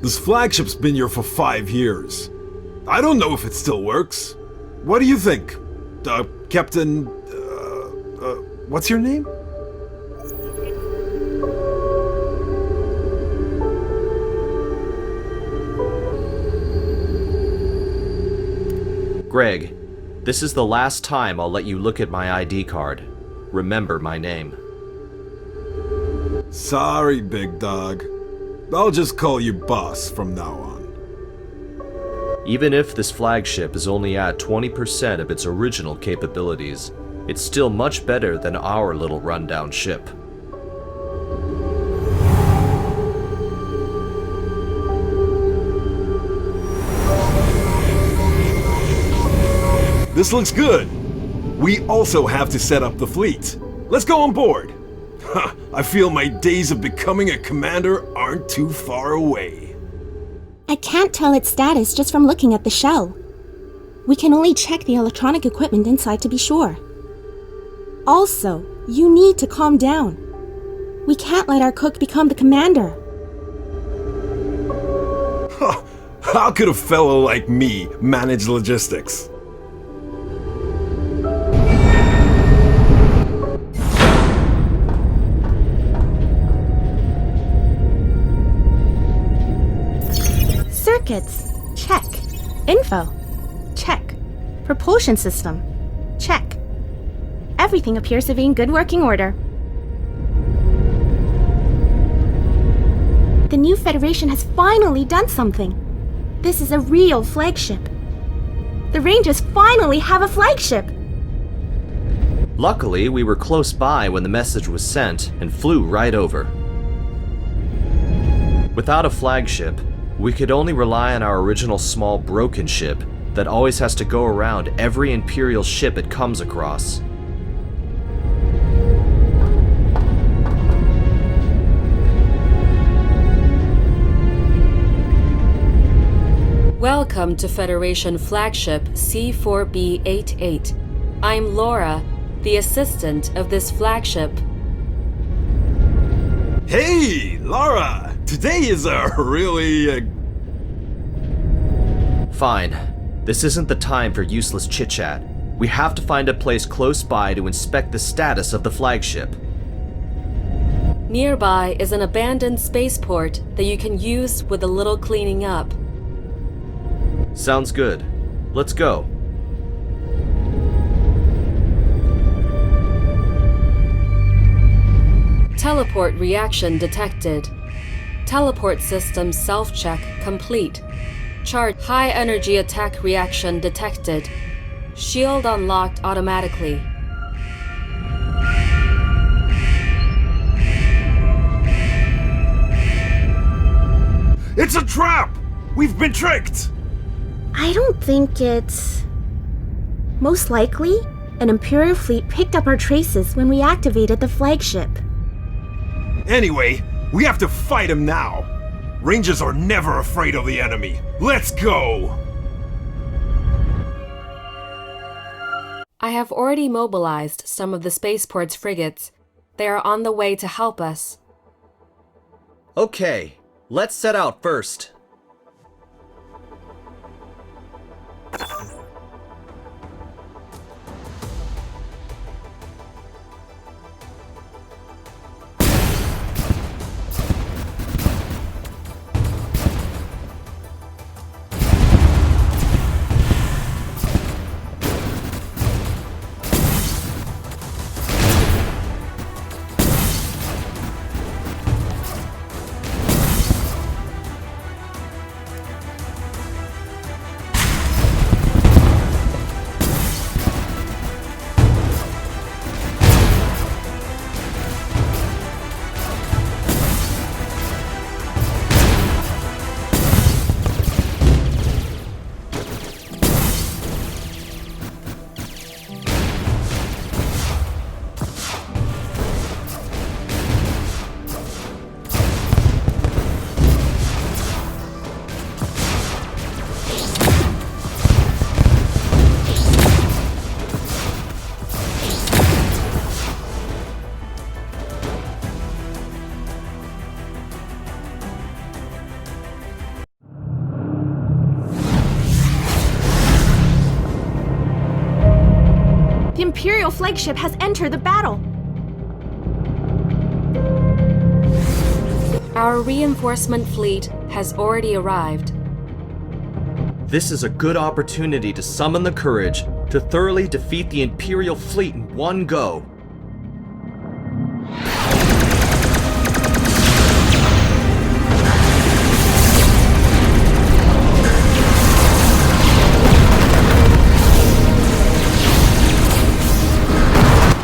This flagship's been here for 5 years. I don't know if it still works. What do you think? Captain... what's your name? Greg, this is the last time I'll let you look at my ID card. Remember my name. Sorry, big dog. I'll just call you boss from now on. Even if this flagship is only at 20% of its original capabilities, it's still much better than our little rundown ship. This looks good. We also have to set up the fleet. Let's go on board. I feel my days of becoming a commander aren't too far away. I can't tell its status just from looking at the shell. We can only check the electronic equipment inside to be sure. Also, you need to calm down. We can't let our cook become the commander. How could a fellow like me manage logistics? Circuits, check. Info, check. Propulsion system, check. Everything appears to be in good working order. The new Federation has finally done something. This is a real flagship. The Rangers finally have a flagship! Luckily, we were close by when the message was sent and flew right over. Without a flagship, we could only rely on our original small broken ship that always has to go around every Imperial ship it comes across. Welcome to Federation Flagship C4B88. I'm Laura, the assistant of this flagship. Hey, Laura! Today is a really... Fine. This isn't the time for useless chit-chat. We have to find a place close by to inspect the status of the flagship. Nearby is an abandoned spaceport that you can use with a little cleaning up. Sounds good. Let's go. Teleport reaction detected. Teleport system self-check complete. Chart high energy attack reaction detected. Shield unlocked automatically. It's a trap! We've been tricked! I don't think it's... Most likely, an Imperial fleet picked up our traces when we activated the flagship. Anyway, we have to fight him now. Rangers are never afraid of the enemy. Let's go! I have already mobilized some of the spaceport's frigates. They are on the way to help us. Okay, let's set out first. The Imperial flagship has entered the battle! Our reinforcement fleet has already arrived. This is a good opportunity to summon the courage to thoroughly defeat the Imperial fleet in one go.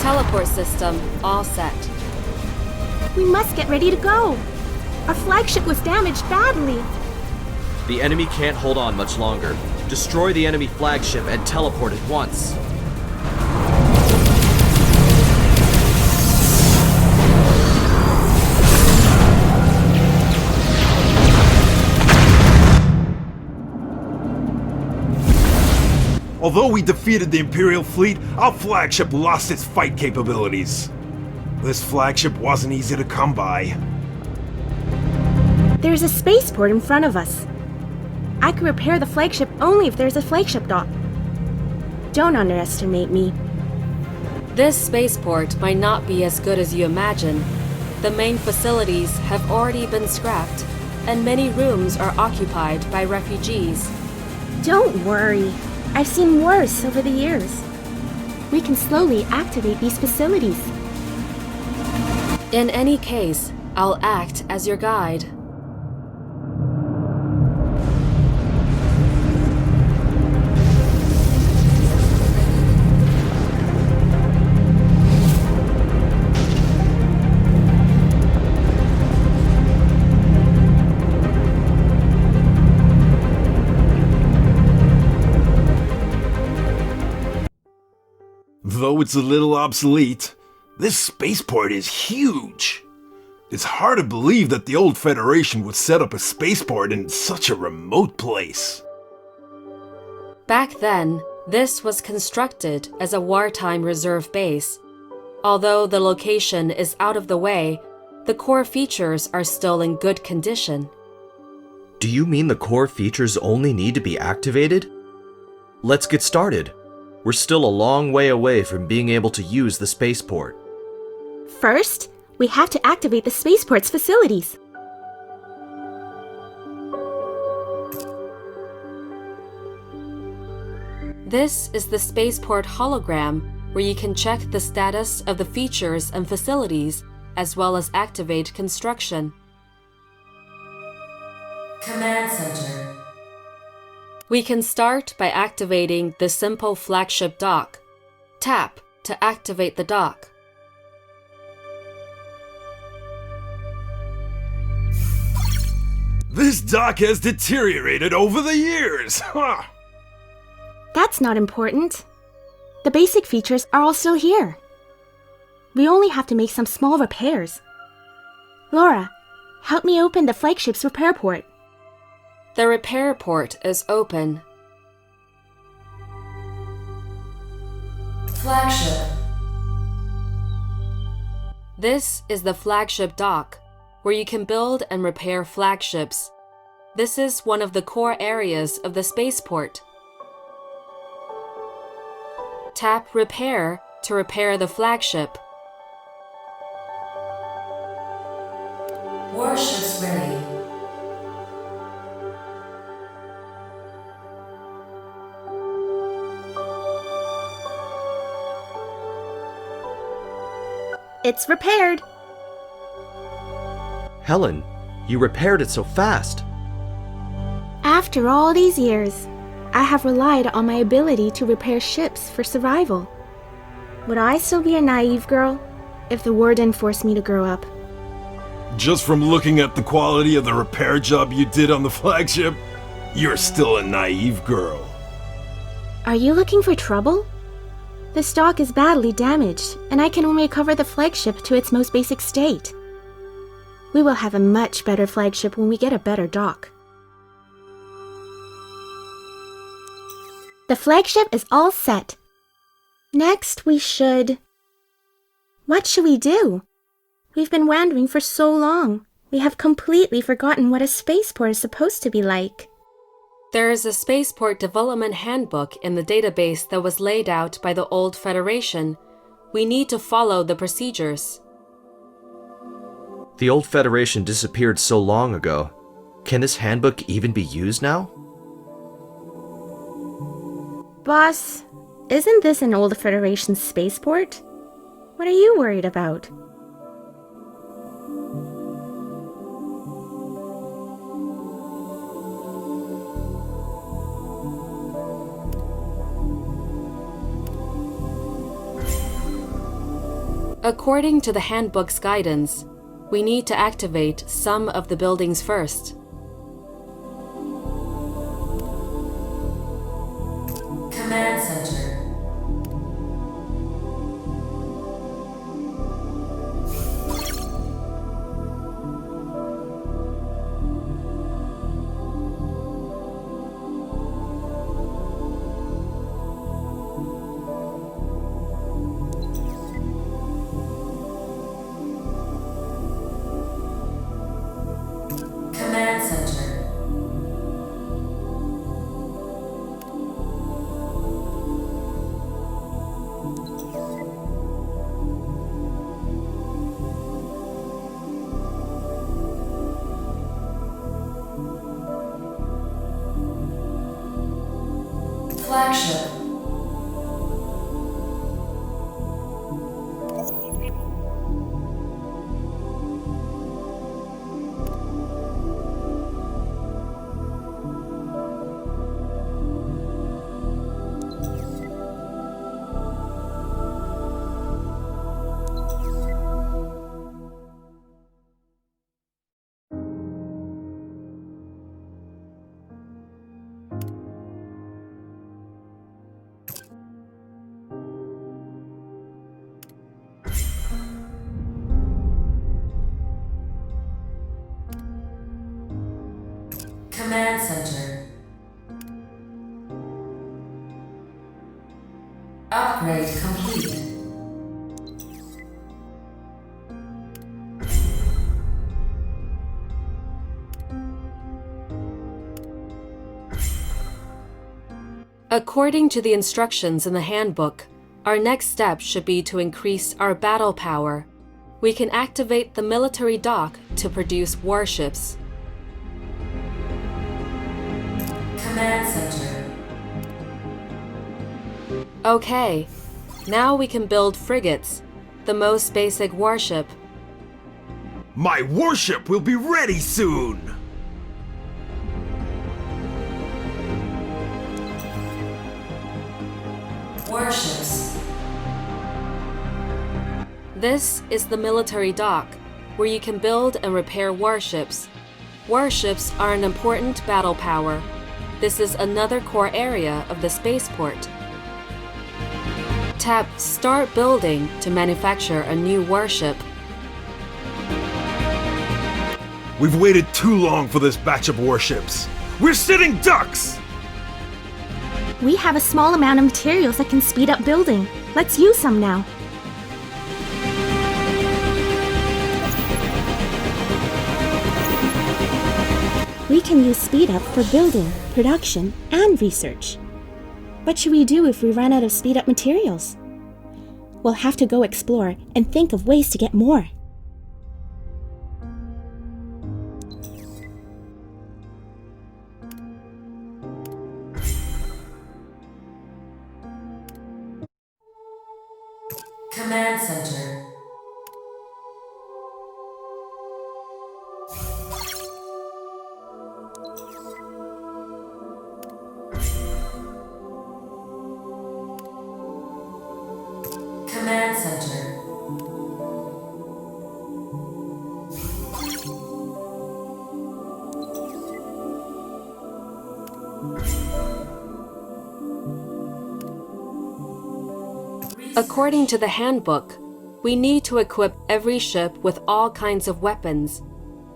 Teleport system all set. We must get ready to go! Our flagship was damaged badly! The enemy can't hold on much longer. Destroy the enemy flagship and teleport at once. Although we defeated the Imperial fleet, our flagship lost its fight capabilities. This flagship wasn't easy to come by. There's a spaceport in front of us. I can repair the flagship only if there's a flagship dock. Don't underestimate me. This spaceport might not be as good as you imagine. The main facilities have already been scrapped, and many rooms are occupied by refugees. Don't worry. I've seen worse over the years. We can slowly activate these facilities. In any case, I'll act as your guide. Though it's a little obsolete, this spaceport is huge. It's hard to believe that the old Federation would set up a spaceport in such a remote place. Back then, this was constructed as a wartime reserve base. Although the location is out of the way, the core features are still in good condition. Do you mean the core features only need to be activated? Let's get started. We're still a long way away from being able to use the spaceport. First, we have to activate the spaceport's facilities. This is the spaceport hologram, where you can check the status of the features and facilities, as well as activate construction. Command Center. We can start by activating the simple flagship dock. Tap to activate the dock. This dock has deteriorated over the years! Huh. That's not important. The basic features are all still here. We only have to make some small repairs. Laura, help me open the flagship's repair port. The repair port is open. Flagship. This is the flagship dock, where you can build and repair flagships. This is one of the core areas of the spaceport. Tap Repair to repair the flagship. Warships ready. It's repaired. Helen, you repaired it so fast. After all these years, I have relied on my ability to repair ships for survival. Would I still be a naive girl if the war didn't force me to grow up? Just from looking at the quality of the repair job you did on the flagship, you're still a naive girl. Are you looking for trouble? This dock is badly damaged, and I can only recover the flagship to its most basic state. We will have a much better flagship when we get a better dock. The flagship is all set. Next, we should... What should we do? We've been wandering for so long. We have completely forgotten what a spaceport is supposed to be like. There is a spaceport development handbook in the database that was laid out by the old Federation. We need to follow the procedures. The old Federation disappeared so long ago. Can this handbook even be used now? Boss, isn't this an old Federation spaceport? What are you worried about? According to the handbook's guidance, we need to activate some of the buildings first. Command Center. Command Center. Flagship. Command Center. Upgrade complete. According to the instructions in the handbook, our next step should be to increase our battle power. We can activate the military dock to produce warships. Command Center. Okay, now we can build frigates, the most basic warship. My warship will be ready soon! Warships. This is the military dock, where you can build and repair warships. Warships are an important battle power. This is another core area of the spaceport. Tap Start Building to manufacture a new warship. We've waited too long for this batch of warships. We're sitting ducks! We have a small amount of materials that can speed up building. Let's use some now. We can use speed up for building, production, and research. What should we do if we run out of speed up materials? We'll have to go explore and think of ways to get more. Command Center. Command Center. According to the handbook, we need to equip every ship with all kinds of weapons,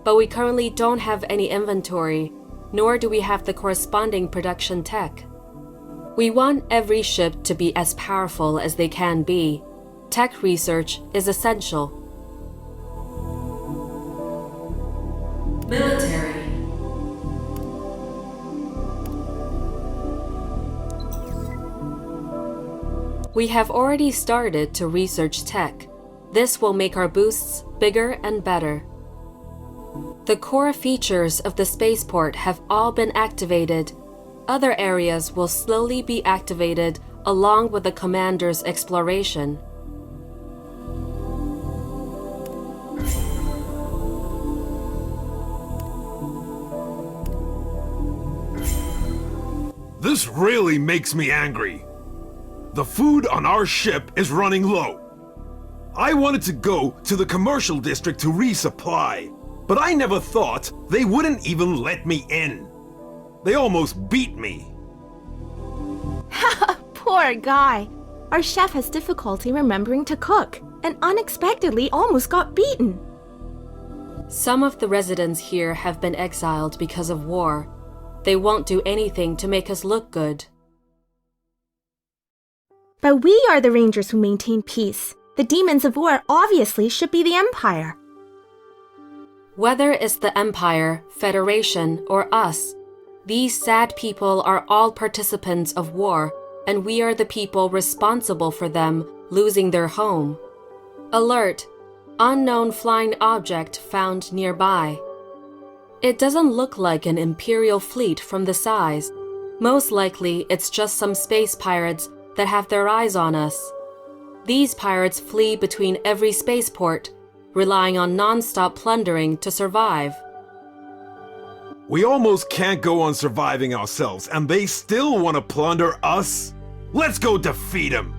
but we currently don't have any inventory, nor do we have the corresponding production tech. We want every ship to be as powerful as they can be. Tech research is essential. Military. We have already started to research tech. This will make our boosts bigger and better. The core features of the spaceport have all been activated. Other areas will slowly be activated along with the commander's exploration. This really makes me angry. The food on our ship is running low. I wanted to go to the commercial district to resupply, but I never thought they wouldn't even let me in. They almost beat me. Poor guy. Our chef has difficulty remembering to cook and unexpectedly almost got beaten. Some of the residents here have been exiled because of war. They won't do anything to make us look good. But we are the Rangers who maintain peace. The demons of war obviously should be the Empire. Whether it's the Empire, Federation, or us, these sad people are all participants of war, and we are the people responsible for them losing their home. Alert! Unknown flying object found nearby. It doesn't look like an Imperial fleet from the size. Most likely, it's just some space pirates that have their eyes on us. These pirates flee between every spaceport, relying on non-stop plundering to survive. We almost can't go on surviving ourselves, and they still want to plunder us? Let's go defeat them!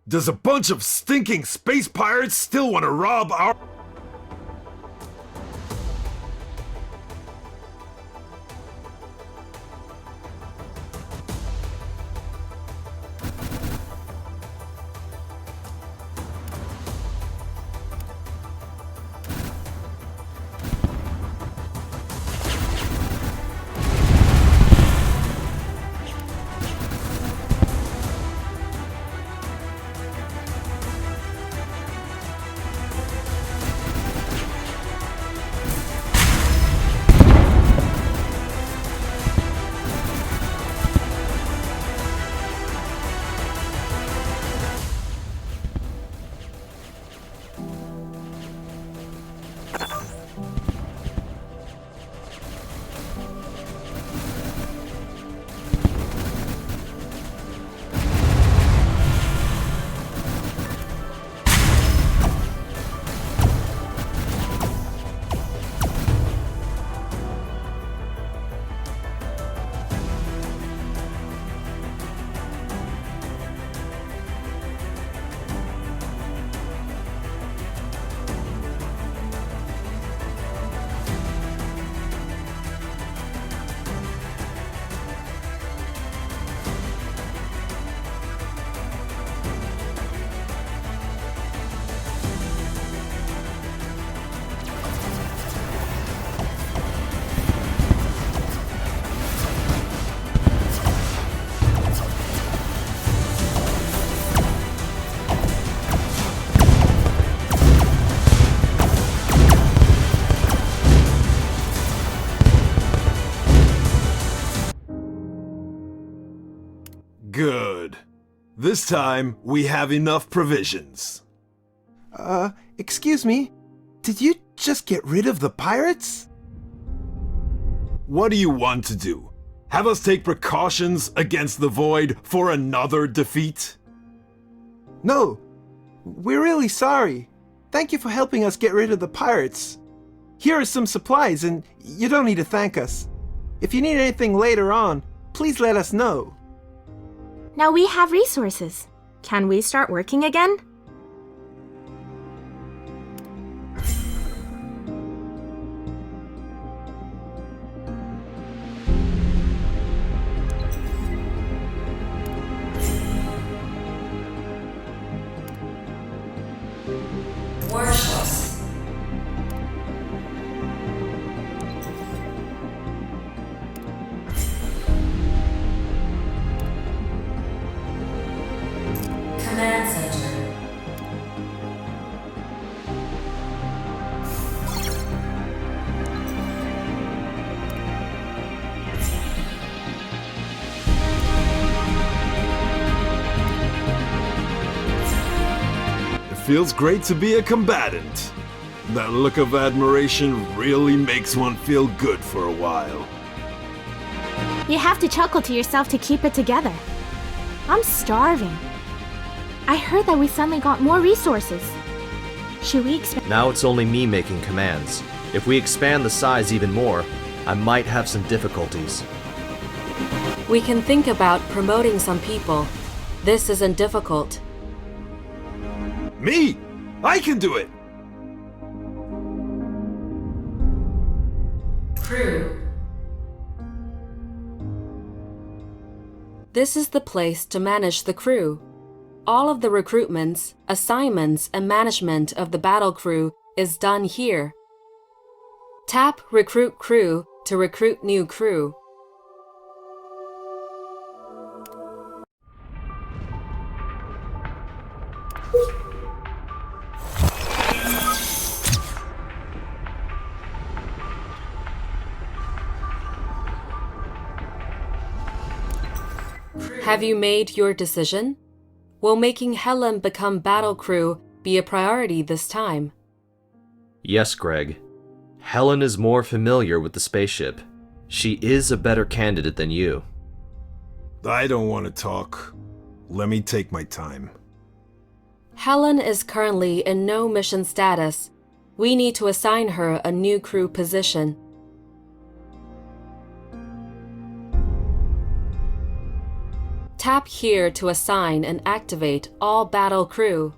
Does a bunch of stinking space pirates still want to rob our... Good. This time, we have enough provisions. Excuse me? Did you just get rid of the pirates? What do you want to do? Have us take precautions against the Void for another defeat? No. We're really sorry. Thank you for helping us get rid of the pirates. Here are some supplies, and you don't need to thank us. If you need anything later on, please let us know. Now we have resources. Can we start working again? Warships. Command Center. feels great to be a combatant. That look of admiration really makes one feel good for a while. You have to chuckle to yourself to keep it together. I'm starving. I heard that we suddenly got more resources. Should we expand? Now it's only me making commands. If we expand the size even more, I might have some difficulties. We can think about promoting some people. This isn't difficult. Me? I can do it! Crew. This is the place to manage the crew. All of the recruitments, assignments, and management of the battle crew is done here. Tap Recruit Crew to recruit new crew. Have you made your decision? Will making Helen become battle crew be a priority this time? Yes, Greg. Helen is more familiar with the spaceship. She is a better candidate than you. I don't want to talk. Let me take my time. Helen is currently in no mission status. We need to assign her a new crew position. Tap here to assign and activate all battle crew.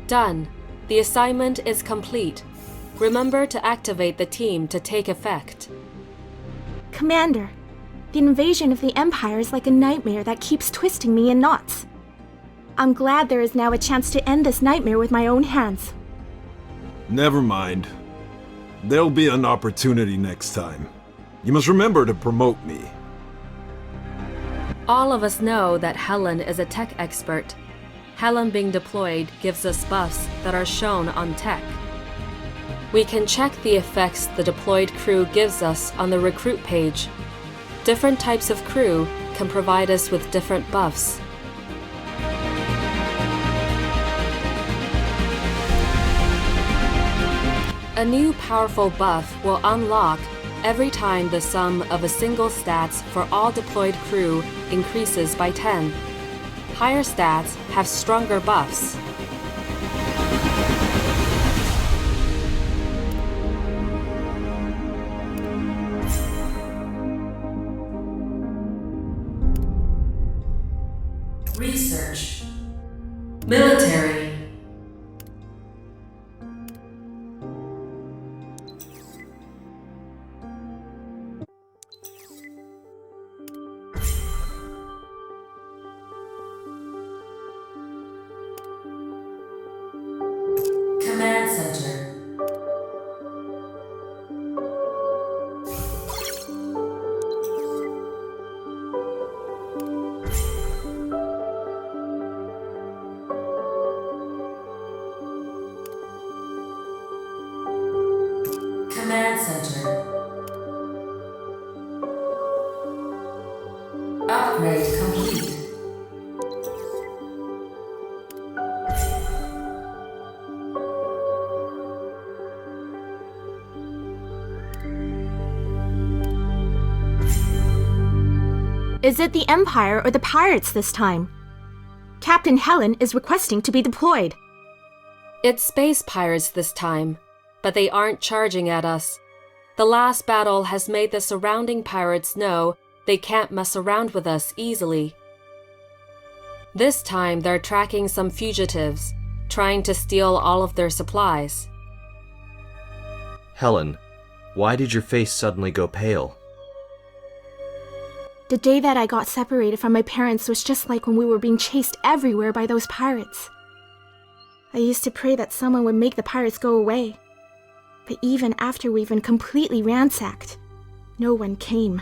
Done. The assignment is complete. Remember to activate the team to take effect. Commander, the invasion of the Empire is like a nightmare that keeps twisting me in knots. I'm glad there is now a chance to end this nightmare with my own hands. Never mind. There'll be an opportunity next time. You must remember to promote me. All of us know that Helen is a tech expert. Helen being deployed gives us buffs that are shown on tech. We can check the effects the deployed crew gives us on the recruit page. Different types of crew can provide us with different buffs. A new powerful buff will unlock every time the sum of a single stats for all deployed crew increases by 10. Higher stats have stronger buffs. Research. Military. Command Center. Command Center. Upgrade complete. Is it the Empire or the pirates this time? Captain Helen is requesting to be deployed. It's space pirates this time, but they aren't charging at us. The last battle has made the surrounding pirates know they can't mess around with us easily. This time they're tracking some fugitives, trying to steal all of their supplies. Helen, why did your face suddenly go pale? The day that I got separated from my parents was just like when we were being chased everywhere by those pirates. I used to pray that someone would make the pirates go away. But even after we've been completely ransacked, no one came.